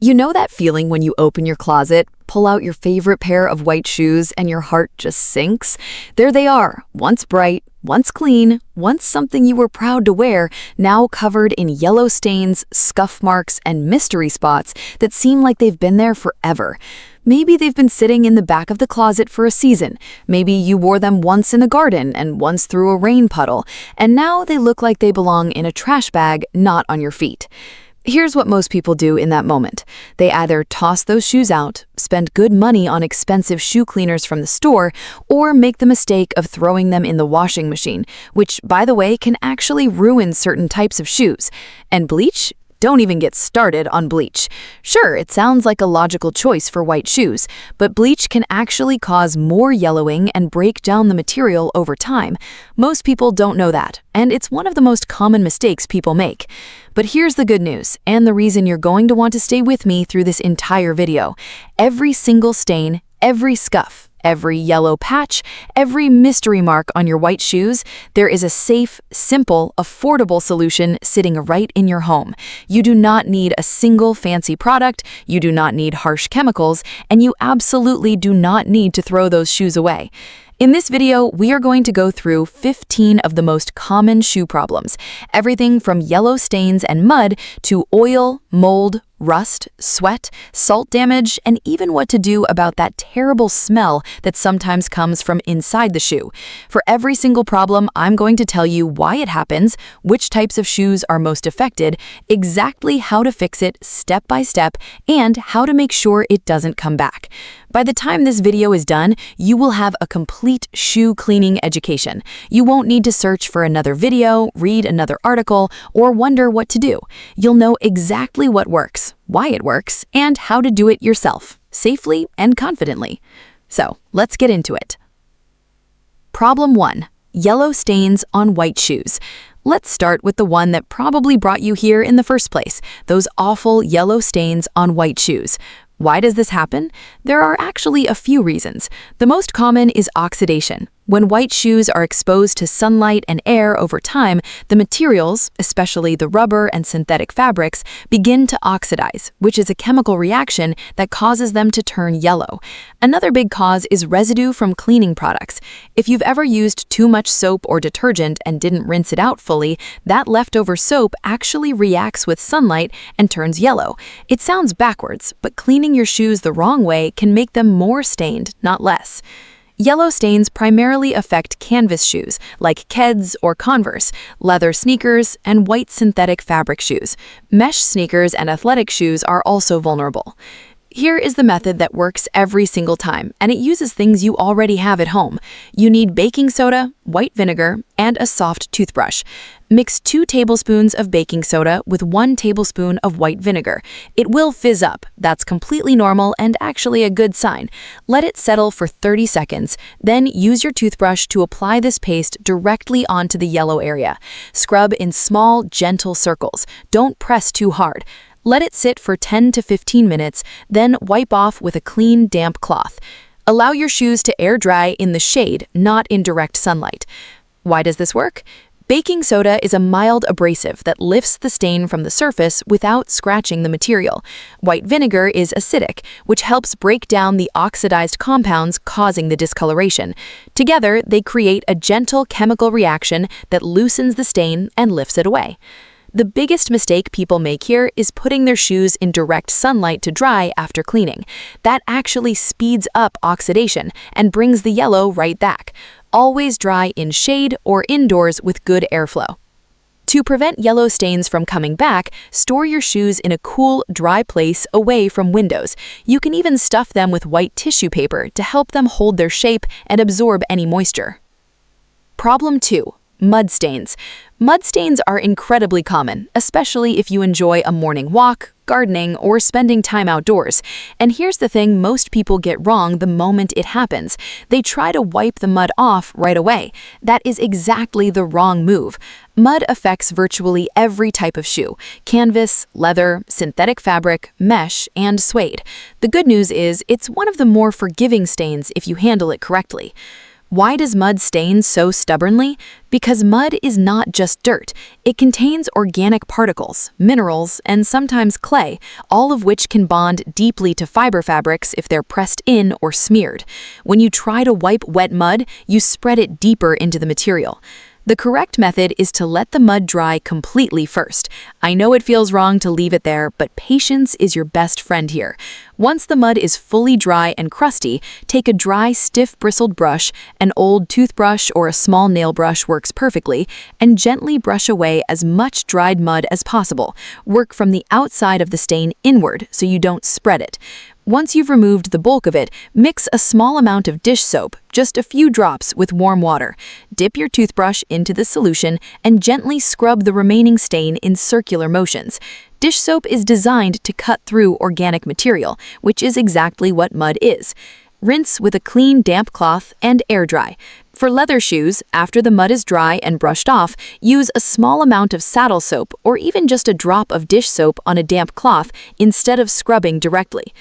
You know that feeling when you open your closet, pull out your favorite pair of white shoes, and your heart just sinks? There they are, once bright, once clean, once something you were proud to wear, now covered in yellow stains, scuff marks, and mystery spots that seem like they've been there forever. Maybe they've been sitting in the back of the closet for a season. Maybe you wore them once in the garden and once through a rain puddle, and now they look like they belong in a trash bag, not on your feet. Here's what most people do in that moment. They either toss those shoes out, spend good money on expensive shoe cleaners from the store, or make the mistake of throwing them in the washing machine, which, by the way, can actually ruin certain types of shoes. And bleach? Don't even get started on bleach. Sure, it sounds like a logical choice for white shoes, but bleach can actually cause more yellowing and break down the material over time. Most people don't know that, and it's one of the most common mistakes people make. But here's the good news, and the reason you're going to want to stay with me through this entire video. Every single stain, every scuff, every yellow patch, every mystery mark on your white shoes, there is a safe, simple, affordable solution sitting right in your home. You do not need a single fancy product, you do not need harsh chemicals, and you absolutely do not need to throw those shoes away. In this video, we are going to go through 15 of the most common shoe problems. Everything from yellow stains and mud to oil, mold, rust, sweat, salt damage, and even what to do about that terrible smell that sometimes comes from inside the shoe. For every single problem, I'm going to tell you why it happens, which types of shoes are most affected, exactly how to fix it step by step, and how to make sure it doesn't come back. By the time this video is done, you will have a complete shoe cleaning education. You won't need to search for another video, read another article, or wonder what to do. You'll know exactly what works, why it works, and how to do it yourself, safely and confidently. So, let's get into it. Problem 1. Yellow stains on white shoes. Let's start with the one that probably brought you here in the first place, those awful yellow stains on white shoes. Why does this happen? There are actually a few reasons. The most common is oxidation. When white shoes are exposed to sunlight and air over time, the materials, especially the rubber and synthetic fabrics, begin to oxidize, which is a chemical reaction that causes them to turn yellow. Another big cause is residue from cleaning products. If you've ever used too much soap or detergent and didn't rinse it out fully, that leftover soap actually reacts with sunlight and turns yellow. It sounds backwards, but cleaning your shoes the wrong way can make them more stained, not less. Yellow stains primarily affect canvas shoes, like Keds or Converse, leather sneakers, and white synthetic fabric shoes. Mesh sneakers and athletic shoes are also vulnerable. Here is the method that works every single time, and it uses things you already have at home. You need baking soda, white vinegar, and a soft toothbrush. Mix 2 tablespoons of baking soda with 1 tablespoon of white vinegar. It will fizz up. That's completely normal and actually a good sign. Let it settle for 30 seconds. Then use your toothbrush to apply this paste directly onto the yellow area. Scrub in small, gentle circles. Don't press too hard. Let it sit for 10 to 15 minutes, then wipe off with a clean, damp cloth. Allow your shoes to air dry in the shade, not in direct sunlight. Why does this work? Baking soda is a mild abrasive that lifts the stain from the surface without scratching the material. White vinegar is acidic, which helps break down the oxidized compounds causing the discoloration. Together, they create a gentle chemical reaction that loosens the stain and lifts it away. The biggest mistake people make here is putting their shoes in direct sunlight to dry after cleaning. That actually speeds up oxidation and brings the yellow right back. Always dry in shade or indoors with good airflow. To prevent yellow stains from coming back, store your shoes in a cool, dry place away from windows. You can even stuff them with white tissue paper to help them hold their shape and absorb any moisture. Problem 2. Mud stains. Mud stains are incredibly common, especially if you enjoy a morning walk, gardening, or spending time outdoors. And here's the thing most people get wrong the moment it happens. They try to wipe the mud off right away. That is exactly the wrong move. Mud affects virtually every type of shoe: canvas, leather, synthetic fabric, mesh, and suede. The good news is it's one of the more forgiving stains if you handle it correctly. Why does mud stain so stubbornly? Because mud is not just dirt. It contains organic particles, minerals, and sometimes clay, all of which can bond deeply to fiber fabrics if they're pressed in or smeared. When you try to wipe wet mud, you spread it deeper into the material. The correct method is to let the mud dry completely first. I know it feels wrong to leave it there, but patience is your best friend here. Once the mud is fully dry and crusty, take a dry, stiff bristled brush, an old toothbrush or a small nail brush works perfectly, and gently brush away as much dried mud as possible. Work from the outside of the stain inward so you don't spread it. Once you've removed the bulk of it, mix a small amount of dish soap, just a few drops, with warm water. Dip your toothbrush into the solution and gently scrub the remaining stain in circular motions. Dish soap is designed to cut through organic material, which is exactly what mud is. Rinse with a clean, damp cloth and air dry. For leather shoes, after the mud is dry and brushed off, use a small amount of saddle soap or even just a drop of dish soap on a damp cloth instead of scrubbing directly.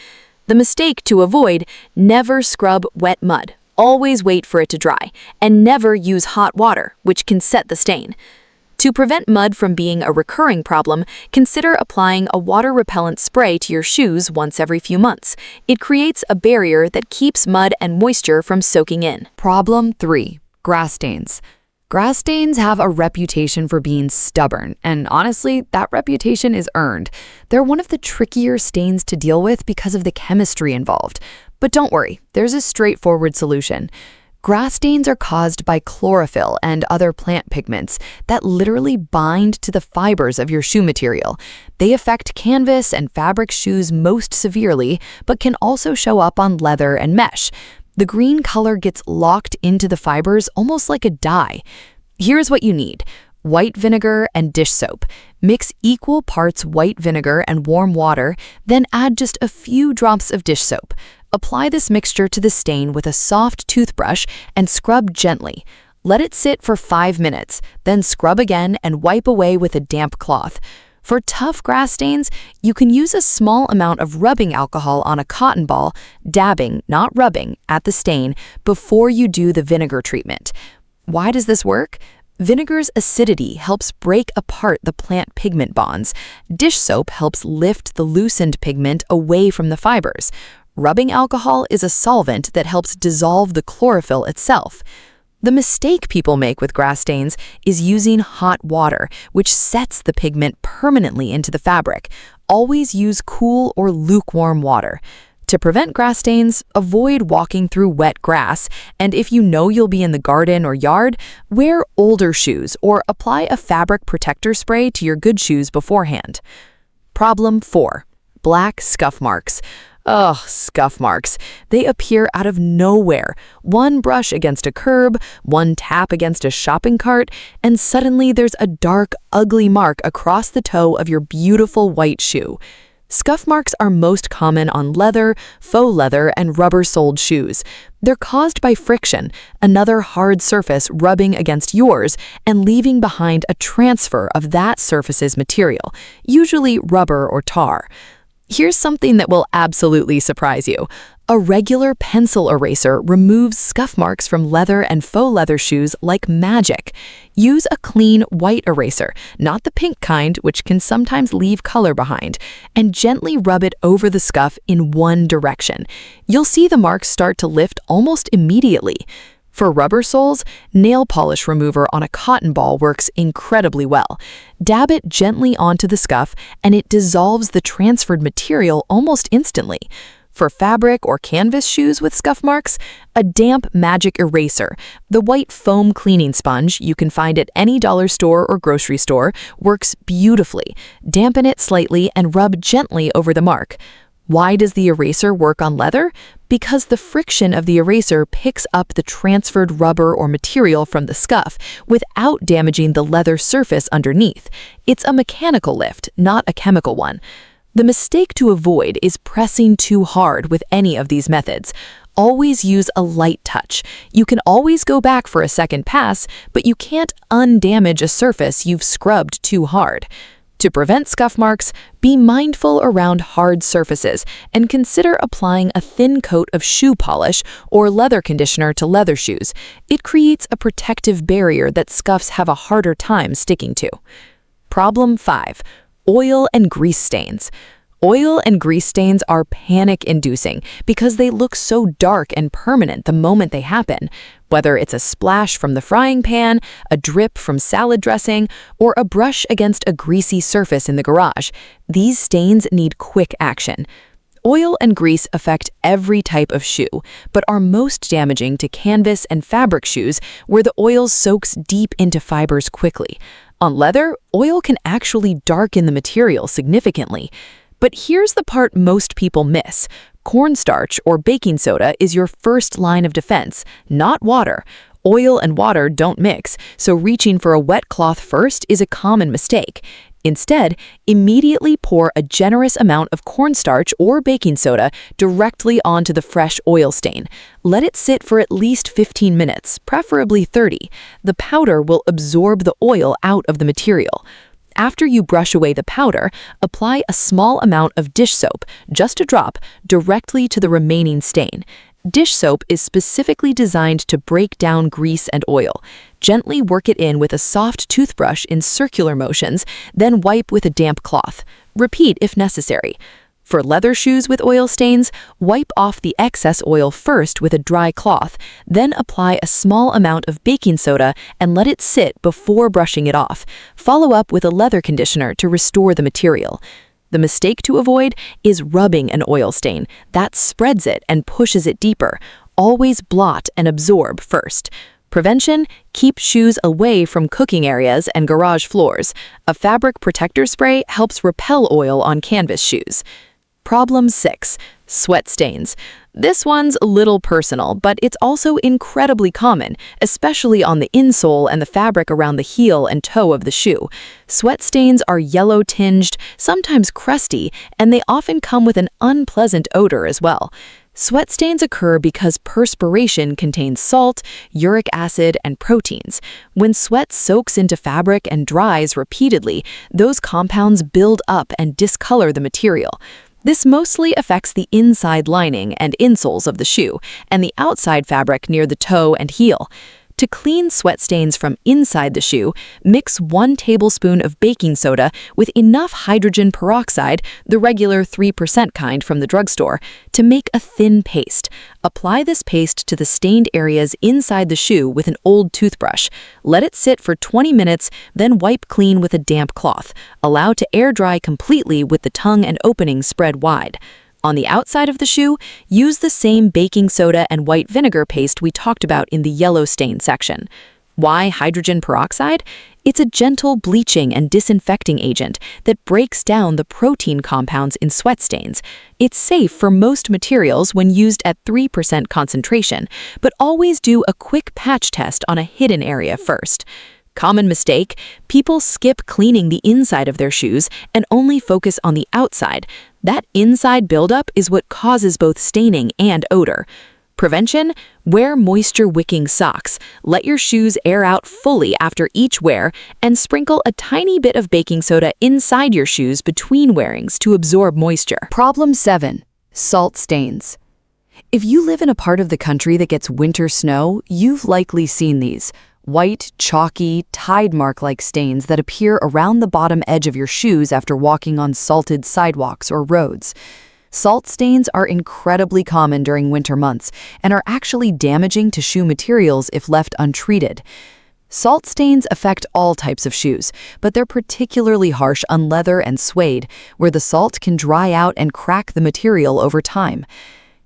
The mistake to avoid: never scrub wet mud. Always wait for it to dry, and never use hot water, which can set the stain. To prevent mud from being a recurring problem, consider applying a water-repellent spray to your shoes once every few months. It creates a barrier that keeps mud and moisture from soaking in. Problem 3. Grass stains. Grass stains have a reputation for being stubborn, and honestly, that reputation is earned. They're one of the trickier stains to deal with because of the chemistry involved. But don't worry, there's a straightforward solution. Grass stains are caused by chlorophyll and other plant pigments that literally bind to the fibers of your shoe material. They affect canvas and fabric shoes most severely, but can also show up on leather and mesh. The green color gets locked into the fibers almost like a dye. Here's what you need: white vinegar and dish soap. Mix equal parts white vinegar and warm water, then add just a few drops of dish soap. Apply this mixture to the stain with a soft toothbrush and scrub gently. Let it sit for 5 minutes, then scrub again and wipe away with a damp cloth. For tough grass stains, you can use a small amount of rubbing alcohol on a cotton ball, dabbing, not rubbing, at the stain before you do the vinegar treatment. Why does this work? Vinegar's acidity helps break apart the plant pigment bonds. Dish soap helps lift the loosened pigment away from the fibers. Rubbing alcohol is a solvent that helps dissolve the chlorophyll itself. The mistake people make with grass stains is using hot water, which sets the pigment permanently into the fabric. Always use cool or lukewarm water. To prevent grass stains, avoid walking through wet grass, and if you know you'll be in the garden or yard, wear older shoes or apply a fabric protector spray to your good shoes beforehand. Problem 4. Black scuff marks. Ugh, scuff marks. They appear out of nowhere. One brush against a curb, one tap against a shopping cart, and suddenly there's a dark, ugly mark across the toe of your beautiful white shoe. Scuff marks are most common on leather, faux leather, and rubber-soled shoes. They're caused by friction, another hard surface rubbing against yours and leaving behind a transfer of that surface's material, usually rubber or tar. Here's something that will absolutely surprise you. A regular pencil eraser removes scuff marks from leather and faux leather shoes like magic. Use a clean white eraser, not the pink kind, which can sometimes leave color behind, and gently rub it over the scuff in one direction. You'll see the marks start to lift almost immediately. For rubber soles, nail polish remover on a cotton ball works incredibly well. Dab it gently onto the scuff, and it dissolves the transferred material almost instantly. For fabric or canvas shoes with scuff marks, a damp magic eraser, the white foam cleaning sponge you can find at any dollar store or grocery store, works beautifully. Dampen it slightly and rub gently over the mark. Why does the eraser work on leather? Because the friction of the eraser picks up the transferred rubber or material from the scuff without damaging the leather surface underneath. It's a mechanical lift, not a chemical one. The mistake to avoid is pressing too hard with any of these methods. Always use a light touch. You can always go back for a second pass, but you can't undamage a surface you've scrubbed too hard. To prevent scuff marks, be mindful around hard surfaces and consider applying a thin coat of shoe polish or leather conditioner to leather shoes. It creates a protective barrier that scuffs have a harder time sticking to. Problem 5. Oil and grease stains. Oil and grease stains are panic-inducing because they look so dark and permanent the moment they happen. Whether it's a splash from the frying pan, a drip from salad dressing, or a brush against a greasy surface in the garage, these stains need quick action. Oil and grease affect every type of shoe, but are most damaging to canvas and fabric shoes where the oil soaks deep into fibers quickly. On leather, oil can actually darken the material significantly. But here's the part most people miss. Cornstarch or baking soda is your first line of defense, not water. Oil and water don't mix, so reaching for a wet cloth first is a common mistake. Instead, immediately pour a generous amount of cornstarch or baking soda directly onto the fresh oil stain. Let it sit for at least 15 minutes, preferably 30. The powder will absorb the oil out of the material. After you brush away the powder, apply a small amount of dish soap, just a drop, directly to the remaining stain. Dish soap is specifically designed to break down grease and oil. Gently work it in with a soft toothbrush in circular motions, then wipe with a damp cloth. Repeat if necessary. For leather shoes with oil stains, wipe off the excess oil first with a dry cloth, then apply a small amount of baking soda and let it sit before brushing it off. Follow up with a leather conditioner to restore the material. The mistake to avoid is rubbing an oil stain. That spreads it and pushes it deeper. Always blot and absorb first. Prevention: keep shoes away from cooking areas and garage floors. A fabric protector spray helps repel oil on canvas shoes. Problem 6. Sweat stains. This one's a little personal, but it's also incredibly common, especially on the insole and the fabric around the heel and toe of the shoe. Sweat stains are yellow-tinged, sometimes crusty, and they often come with an unpleasant odor as well. Sweat stains occur because perspiration contains salt, uric acid, and proteins. When sweat soaks into fabric and dries repeatedly, those compounds build up and discolor the material. This mostly affects the inside lining and insoles of the shoe and the outside fabric near the toe and heel. To clean sweat stains from inside the shoe, mix 1 tablespoon of baking soda with enough hydrogen peroxide, the regular 3% kind from the drugstore, to make a thin paste. Apply this paste to the stained areas inside the shoe with an old toothbrush. Let it sit for 20 minutes, then wipe clean with a damp cloth. Allow to air dry completely with the tongue and opening spread wide. On the outside of the shoe, use the same baking soda and white vinegar paste we talked about in the yellow stain section. Why hydrogen peroxide? It's a gentle bleaching and disinfecting agent that breaks down the protein compounds in sweat stains. It's safe for most materials when used at 3% concentration, but always do a quick patch test on a hidden area first. Common mistake: people skip cleaning the inside of their shoes and only focus on the outside. That inside buildup is what causes both staining and odor. Prevention: wear moisture-wicking socks. Let your shoes air out fully after each wear, and sprinkle a tiny bit of baking soda inside your shoes between wearings to absorb moisture. Problem 7. Salt stains. If you live in a part of the country that gets winter snow, you've likely seen these. White, chalky, tide mark-like stains that appear around the bottom edge of your shoes after walking on salted sidewalks or roads. Salt stains are incredibly common during winter months and are actually damaging to shoe materials if left untreated. Salt stains affect all types of shoes, but they're particularly harsh on leather and suede, where the salt can dry out and crack the material over time.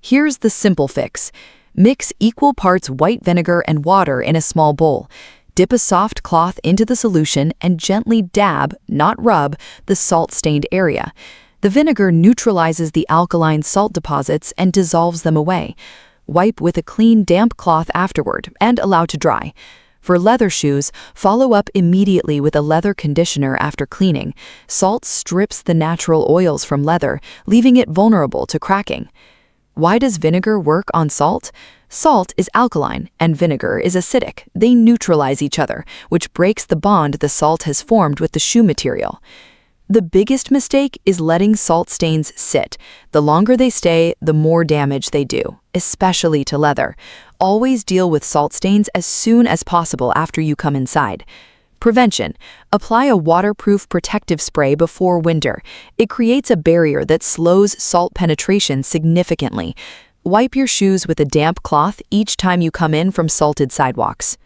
Here's the simple fix. Mix equal parts white vinegar and water in a small bowl. Dip a soft cloth into the solution and gently dab, not rub, the salt-stained area. The vinegar neutralizes the alkaline salt deposits and dissolves them away. Wipe with a clean, damp cloth afterward and allow to dry. For leather shoes, follow up immediately with a leather conditioner after cleaning. Salt strips the natural oils from leather, leaving it vulnerable to cracking. Why does vinegar work on salt? Salt is alkaline and vinegar is acidic. They neutralize each other, which breaks the bond the salt has formed with the shoe material. The biggest mistake is letting salt stains sit. The longer they stay, the more damage they do, especially to leather. Always deal with salt stains as soon as possible after you come inside. Prevention. Apply a waterproof protective spray before winter. It creates a barrier that slows salt penetration significantly. Wipe your shoes with a damp cloth each time you come in from salted sidewalks.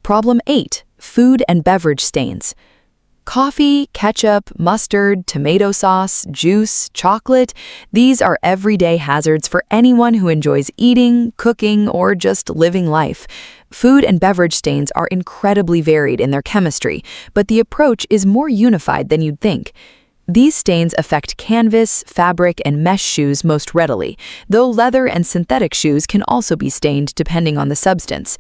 Problem 8. Food and beverage stains. Coffee, ketchup, mustard, tomato sauce, juice, chocolate, these are everyday hazards for anyone who enjoys eating, cooking, or just living life. Food and beverage stains are incredibly varied in their chemistry, but the approach is more unified than you'd think. These stains affect canvas, fabric, and mesh shoes most readily, though leather and synthetic shoes can also be stained depending on the substance.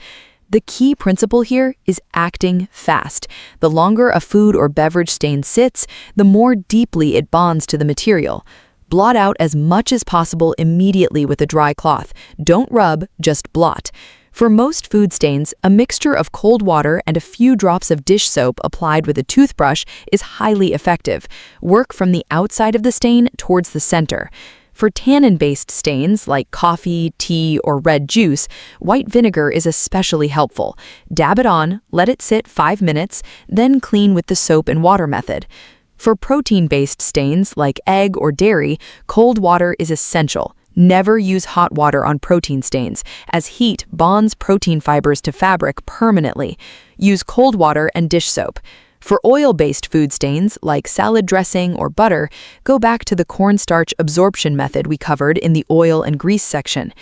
The key principle here is acting fast. The longer a food or beverage stain sits, the more deeply it bonds to the material. Blot out as much as possible immediately with a dry cloth. Don't rub, just blot. For most food stains, a mixture of cold water and a few drops of dish soap applied with a toothbrush is highly effective. Work from the outside of the stain towards the center. For tannin-based stains like coffee, tea, or red juice, white vinegar is especially helpful. Dab it on, let it sit 5 minutes, then clean with the soap and water method. For protein-based stains like egg or dairy, cold water is essential. Never use hot water on protein stains, as heat bonds protein fibers to fabric permanently. Use cold water and dish soap. For oil-based food stains, like salad dressing or butter, go back to the cornstarch absorption method we covered in the oil and grease section.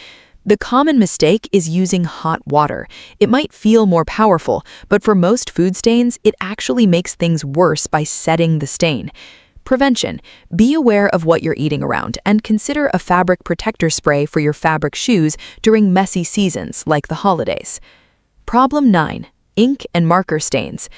The common mistake is using hot water. It might feel more powerful, but for most food stains, it actually makes things worse by setting the stain. Prevention. Be aware of what you're eating around and consider a fabric protector spray for your fabric shoes during messy seasons like the holidays. Problem 9. Ink and marker stains.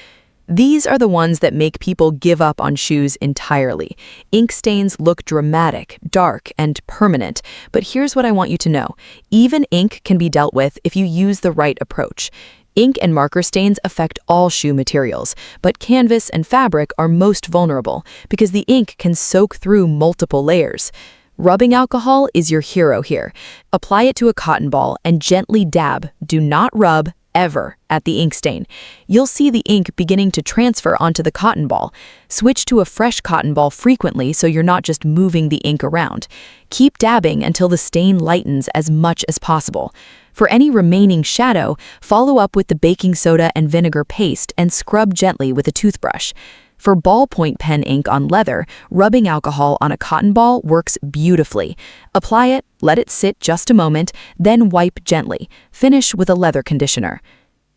These are the ones that make people give up on shoes entirely. Ink stains look dramatic, dark, and permanent, but here's what I want you to know. Even ink can be dealt with if you use the right approach. Ink and marker stains affect all shoe materials, but canvas and fabric are most vulnerable because the ink can soak through multiple layers. Rubbing alcohol is your hero here. Apply it to a cotton ball and gently dab. Do not rub, ever, at the ink stain. You'll see the ink beginning to transfer onto the cotton ball. Switch to a fresh cotton ball frequently so you're not just moving the ink around. Keep dabbing until the stain lightens as much as possible. For any remaining shadow, follow up with the baking soda and vinegar paste and scrub gently with a toothbrush. For ballpoint pen ink on leather, rubbing alcohol on a cotton ball works beautifully. Apply it, let it sit just a moment, then wipe gently. Finish with a leather conditioner.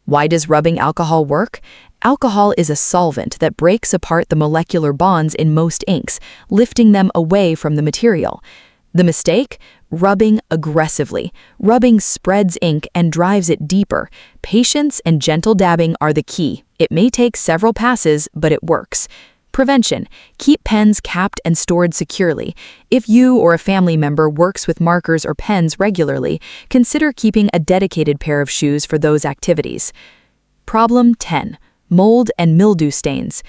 Why does rubbing alcohol work? Alcohol is a solvent that breaks apart the molecular bonds in most inks, lifting them away from the material. The mistake? Rubbing aggressively. Rubbing spreads ink and drives it deeper. Patience and gentle dabbing are the key. It may take several passes, but it works. Prevention. Keep pens capped and stored securely. If you or a family member works with markers or pens regularly, consider keeping a dedicated pair of shoes for those activities. Problem 10. Mold and mildew stains.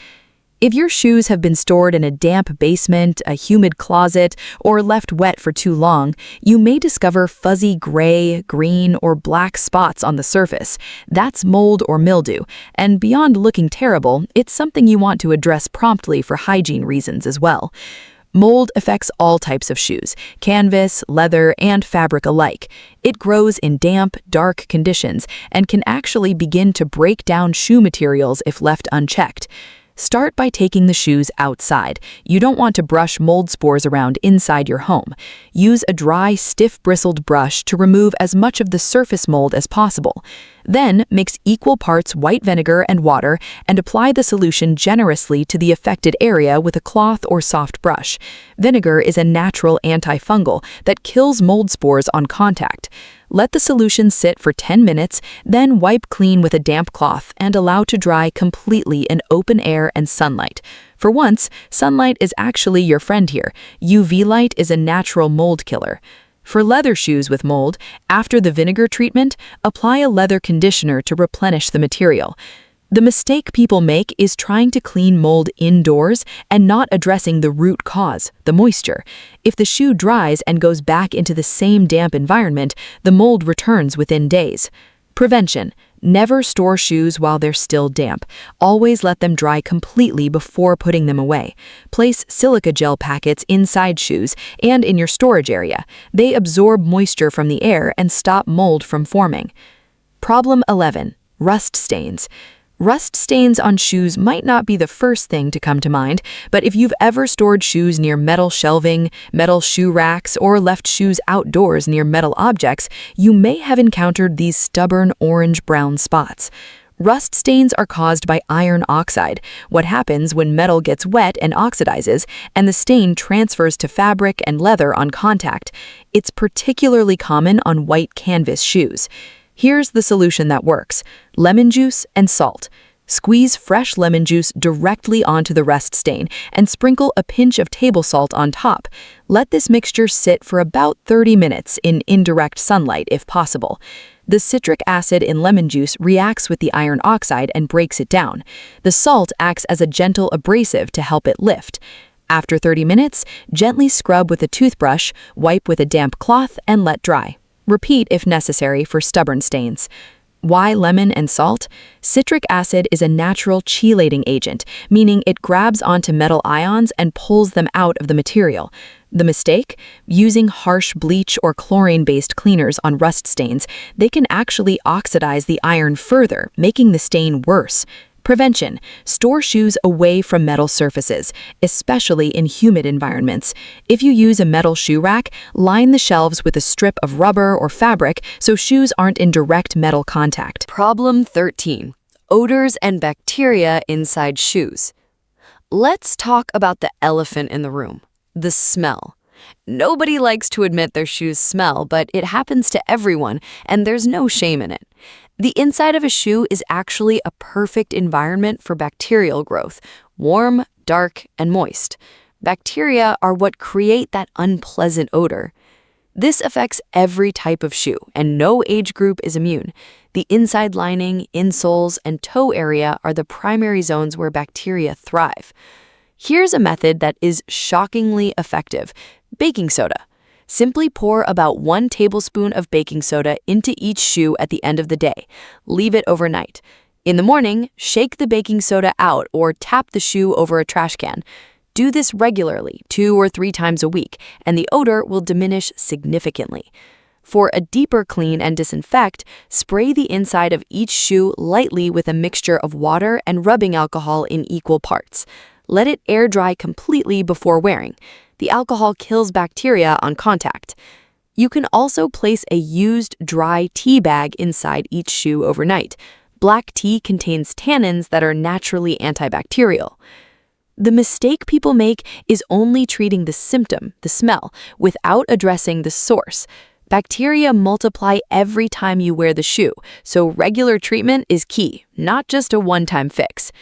If your shoes have been stored in a damp basement, a humid closet, or left wet for too long, you may discover fuzzy gray, green, or black spots on the surface. That's mold or mildew, and beyond looking terrible, it's something you want to address promptly for hygiene reasons as well. Mold affects all types of shoes, canvas, leather, and fabric alike. It grows in damp, dark conditions and can actually begin to break down shoe materials if left unchecked. Start by taking the shoes outside. You don't want to brush mold spores around inside your home. Use a dry, stiff-bristled brush to remove as much of the surface mold as possible. Then, mix equal parts white vinegar and water and apply the solution generously to the affected area with a cloth or soft brush. Vinegar is a natural antifungal that kills mold spores on contact. Let the solution sit for 10 minutes, then wipe clean with a damp cloth and allow to dry completely in open air and sunlight. For once, sunlight is actually your friend here. UV light is a natural mold killer. For leather shoes with mold, after the vinegar treatment, apply a leather conditioner to replenish the material. The mistake people make is trying to clean mold indoors and not addressing the root cause, the moisture. If the shoe dries and goes back into the same damp environment, the mold returns within days. Prevention. Never store shoes while they're still damp. Always let them dry completely before putting them away. Place silica gel packets inside shoes and in your storage area. They absorb moisture from the air and stop mold from forming. Problem 11. Rust stains. Rust stains on shoes might not be the first thing to come to mind, but if you've ever stored shoes near metal shelving, metal shoe racks, or left shoes outdoors near metal objects, you may have encountered these stubborn orange-brown spots. Rust stains are caused by iron oxide, what happens when metal gets wet and oxidizes, and the stain transfers to fabric and leather on contact. It's particularly common on white canvas shoes. Here's the solution that works: lemon juice and salt. Squeeze fresh lemon juice directly onto the rust stain and sprinkle a pinch of table salt on top. Let this mixture sit for about 30 minutes in indirect sunlight if possible. The citric acid in lemon juice reacts with the iron oxide and breaks it down. The salt acts as a gentle abrasive to help it lift. After 30 minutes, gently scrub with a toothbrush, wipe with a damp cloth, and let dry. Repeat if necessary for stubborn stains. Why lemon and salt? Citric acid is a natural chelating agent, meaning it grabs onto metal ions and pulls them out of the material. The mistake? Using harsh bleach or chlorine-based cleaners on rust stains, they can actually oxidize the iron further, making the stain worse. Prevention. Store shoes away from metal surfaces, especially in humid environments. If you use a metal shoe rack, line the shelves with a strip of rubber or fabric so shoes aren't in direct metal contact. Problem 13. Odors and bacteria inside shoes. Let's talk about the elephant in the room, the smell. Nobody likes to admit their shoes smell, but it happens to everyone, and there's no shame in it. The inside of a shoe is actually a perfect environment for bacterial growth, warm, dark, and moist. Bacteria are what create that unpleasant odor. This affects every type of shoe, and no age group is immune. The inside lining, insoles, and toe area are the primary zones where bacteria thrive. Here's a method that is shockingly effective: baking soda. Simply pour about 1 tablespoon of baking soda into each shoe at the end of the day. Leave it overnight. In the morning, shake the baking soda out or tap the shoe over a trash can. Do this regularly, 2 or 3 times a week, and the odor will diminish significantly. For a deeper clean and disinfect, spray the inside of each shoe lightly with a mixture of water and rubbing alcohol in equal parts. Let it air dry completely before wearing. The alcohol kills bacteria on contact. You can also place a used dry tea bag inside each shoe overnight. Black tea contains tannins that are naturally antibacterial. The mistake people make is only treating the symptom, the smell, without addressing the source. Bacteria multiply every time you wear the shoe, so regular treatment is key, not just a one-time fix.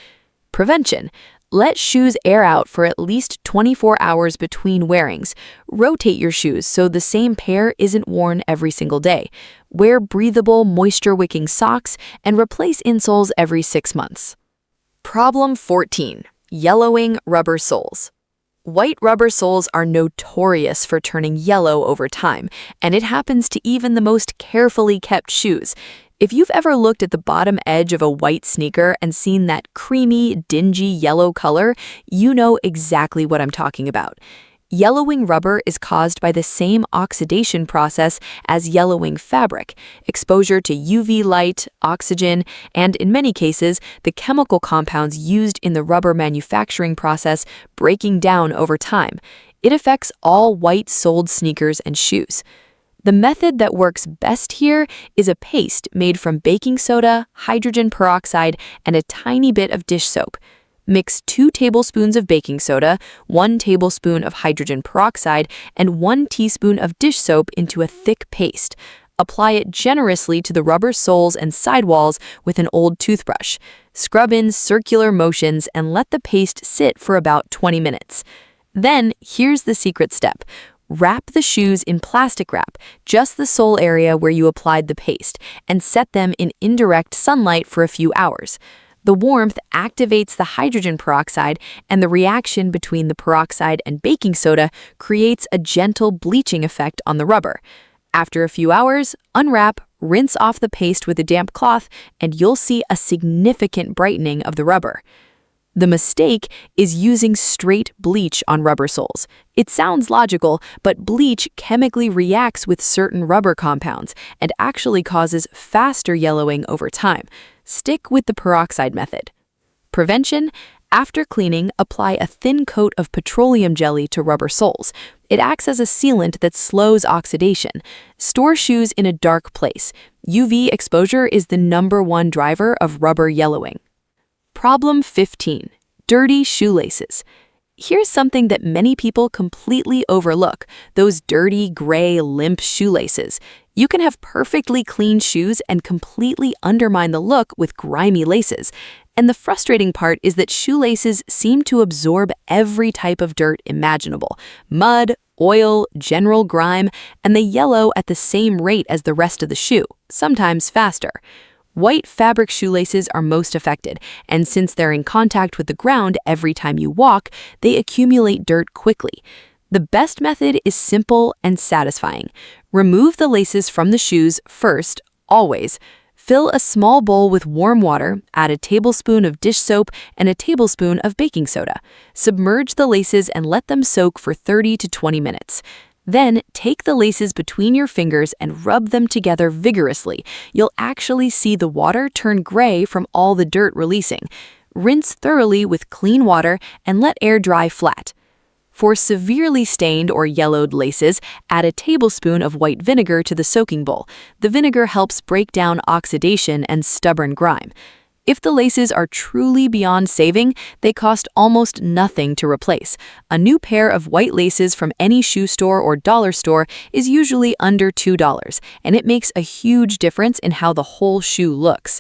Prevention. Let shoes air out for at least 24 hours between wearings. Rotate your shoes so the same pair isn't worn every single day. Wear breathable, moisture-wicking socks and replace insoles every 6 months. Problem 14. Yellowing rubber soles. White rubber soles are notorious for turning yellow over time, and it happens to even the most carefully kept shoes. If you've ever looked at the bottom edge of a white sneaker and seen that creamy, dingy yellow color, you know exactly what I'm talking about. Yellowing rubber is caused by the same oxidation process as yellowing fabric: exposure to UV light, oxygen, and in many cases, the chemical compounds used in the rubber manufacturing process breaking down over time. It affects all white-soled sneakers and shoes. The method that works best here is a paste made from baking soda, hydrogen peroxide, and a tiny bit of dish soap. Mix 2 tablespoons of baking soda, 1 tablespoon of hydrogen peroxide, and 1 teaspoon of dish soap into a thick paste. Apply it generously to the rubber soles and sidewalls with an old toothbrush. Scrub in circular motions and let the paste sit for about 20 minutes. Then, here's the secret step. Wrap the shoes in plastic wrap, just the sole area where you applied the paste, and set them in indirect sunlight for a few hours. The warmth activates the hydrogen peroxide, and the reaction between the peroxide and baking soda creates a gentle bleaching effect on the rubber. After a few hours, unwrap, rinse off the paste with a damp cloth, and you'll see a significant brightening of the rubber. The mistake is using straight bleach on rubber soles. It sounds logical, but bleach chemically reacts with certain rubber compounds and actually causes faster yellowing over time. Stick with the peroxide method. Prevention: after cleaning, apply a thin coat of petroleum jelly to rubber soles. It acts as a sealant that slows oxidation. Store shoes in a dark place. UV exposure is the #1 driver of rubber yellowing. Problem 15. Dirty shoelaces. Here's something that many people completely overlook: those dirty, gray, limp shoelaces. You can have perfectly clean shoes and completely undermine the look with grimy laces. And the frustrating part is that shoelaces seem to absorb every type of dirt imaginable: mud, oil, general grime, and they yellow at the same rate as the rest of the shoe, sometimes faster. White fabric shoelaces are most affected, and since they're in contact with the ground every time you walk, they accumulate dirt quickly. The best method is simple and satisfying. Remove the laces from the shoes first, always. Fill a small bowl with warm water, add a tablespoon of dish soap and a tablespoon of baking soda. Submerge the laces and let them soak for 30 to 20 minutes. Then, take the laces between your fingers and rub them together vigorously. You'll actually see the water turn gray from all the dirt releasing. Rinse thoroughly with clean water and let air dry flat. For severely stained or yellowed laces, add a tablespoon of white vinegar to the soaking bowl. The vinegar helps break down oxidation and stubborn grime. If the laces are truly beyond saving, they cost almost nothing to replace. A new pair of white laces from any shoe store or dollar store is usually under $2, and it makes a huge difference in how the whole shoe looks.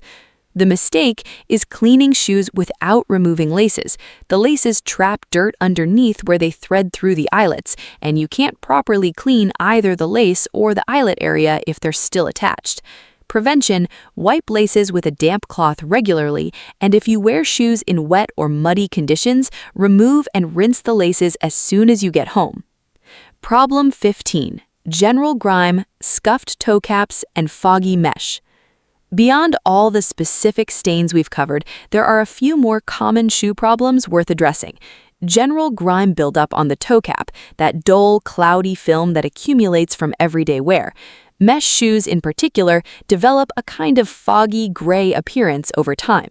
The mistake is cleaning shoes without removing laces. The laces trap dirt underneath where they thread through the eyelets, and you can't properly clean either the lace or the eyelet area if they're still attached. Prevention: wipe laces with a damp cloth regularly, and if you wear shoes in wet or muddy conditions, remove and rinse the laces as soon as you get home. Problem 15. General grime, scuffed toe caps, and foggy mesh. Beyond all the specific stains we've covered, there are a few more common shoe problems worth addressing. General grime buildup on the toe cap, that dull, cloudy film that accumulates from everyday wear. Mesh shoes in particular develop a kind of foggy gray appearance over time.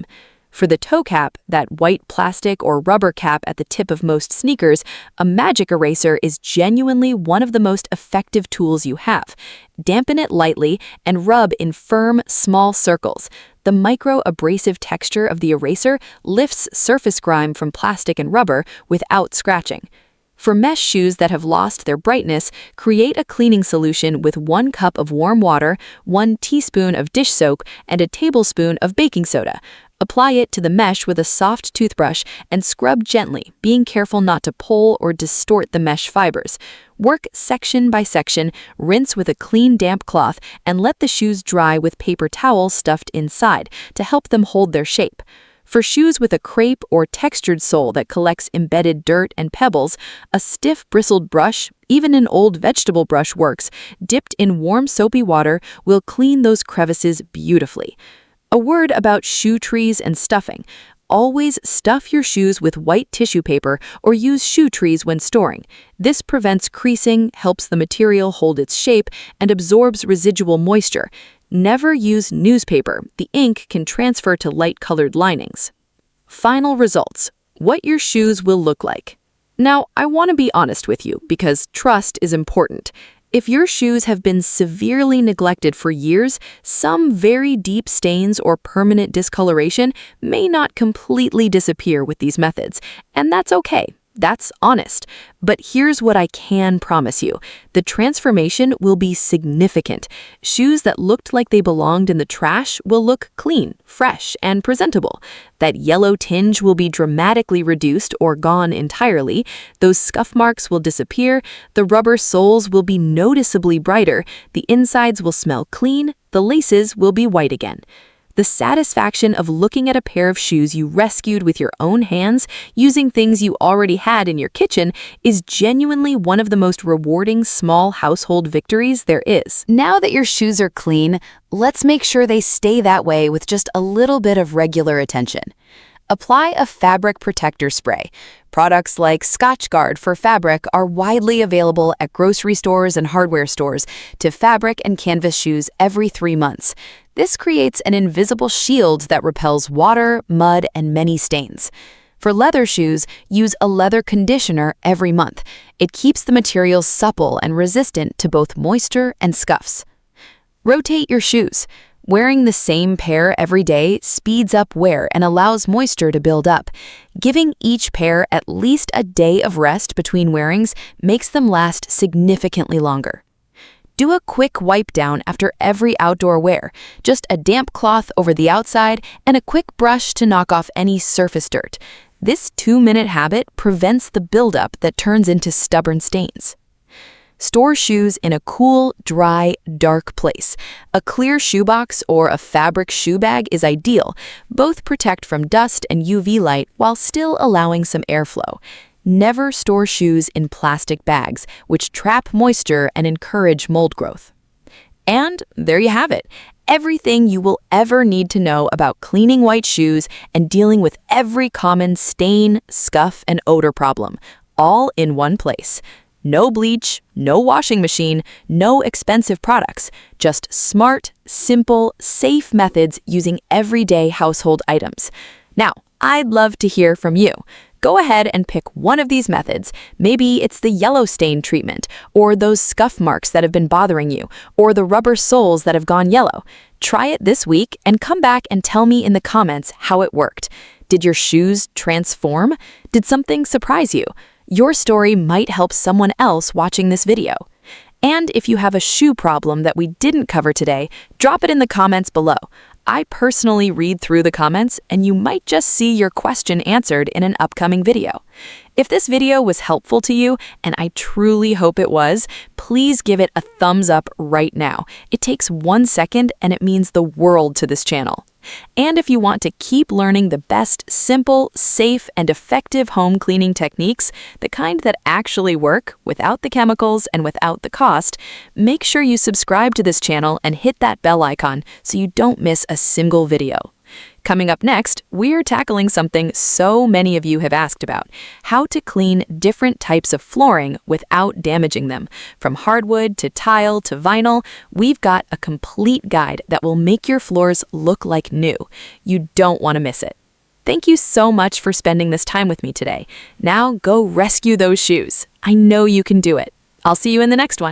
For the toe cap, that white plastic or rubber cap at the tip of most sneakers, a magic eraser is genuinely one of the most effective tools you have. Dampen it lightly and rub in firm, small circles. The micro-abrasive texture of the eraser lifts surface grime from plastic and rubber without scratching. For mesh shoes that have lost their brightness, create a cleaning solution with 1 cup of warm water, 1 teaspoon of dish soap, and a tablespoon of baking soda. Apply it to the mesh with a soft toothbrush and scrub gently, being careful not to pull or distort the mesh fibers. Work section by section, rinse with a clean damp cloth, and let the shoes dry with paper towels stuffed inside to help them hold their shape. For shoes with a crepe or textured sole that collects embedded dirt and pebbles, a stiff bristled brush, even an old vegetable brush works, dipped in warm soapy water will clean those crevices beautifully. A word about shoe trees and stuffing. Always stuff your shoes with white tissue paper or use shoe trees when storing. This prevents creasing, helps the material hold its shape, and absorbs residual moisture. Never use newspaper. The ink can transfer to light-colored linings. Final results: what your shoes will look like. Now, I want to be honest with you because trust is important. If your shoes have been severely neglected for years, some very deep stains or permanent discoloration may not completely disappear with these methods, and that's okay. That's honest. But here's what I can promise you. The transformation will be significant. Shoes that looked like they belonged in the trash will look clean, fresh, and presentable. That yellow tinge will be dramatically reduced or gone entirely. Those scuff marks will disappear. The rubber soles will be noticeably brighter. The insides will smell clean. The laces will be white again. The satisfaction of looking at a pair of shoes you rescued with your own hands, using things you already had in your kitchen, is genuinely one of the most rewarding small household victories there is. Now that your shoes are clean, let's make sure they stay that way with just a little bit of regular attention. Apply a fabric protector spray. Products like Scotchgard for fabric are widely available at grocery stores and hardware stores to fabric and canvas shoes every 3 months. This creates an invisible shield that repels water, mud, and many stains. For leather shoes, use a leather conditioner every month. It keeps the material supple and resistant to both moisture and scuffs. Rotate your shoes. Wearing the same pair every day speeds up wear and allows moisture to build up. Giving each pair at least a day of rest between wearings makes them last significantly longer. Do a quick wipe down after every outdoor wear, just a damp cloth over the outside and a quick brush to knock off any surface dirt. This 2-minute habit prevents the buildup that turns into stubborn stains. Store shoes in a cool, dry, dark place. A clear shoebox or a fabric shoe bag is ideal. Both protect from dust and UV light while still allowing some airflow. Never store shoes in plastic bags, which trap moisture and encourage mold growth. And there you have it. Everything you will ever need to know about cleaning white shoes and dealing with every common stain, scuff, and odor problem, all in one place. No bleach, no washing machine, no expensive products, just smart, simple, safe methods using everyday household items. Now, I'd love to hear from you. Go ahead and pick one of these methods. Maybe it's the yellow stain treatment, or those scuff marks that have been bothering you, or the rubber soles that have gone yellow. Try it this week and come back and tell me in the comments how it worked. Did your shoes transform? Did something surprise you? Your story might help someone else watching this video. And if you have a shoe problem that we didn't cover today, drop it in the comments below. I personally read through the comments, and you might just see your question answered in an upcoming video. If this video was helpful to you, and I truly hope it was, please give it a thumbs up right now. It takes 1 second, and it means the world to this channel. And if you want to keep learning the best simple, safe, and effective home cleaning techniques, the kind that actually work without the chemicals and without the cost, make sure you subscribe to this channel and hit that bell icon so you don't miss a single video. Coming up next, we're tackling something so many of you have asked about: how to clean different types of flooring without damaging them. From hardwood to tile to vinyl, we've got a complete guide that will make your floors look like new. You don't want to miss it. Thank you so much for spending this time with me today. Now go rescue those shoes. I know you can do it. I'll see you in the next one.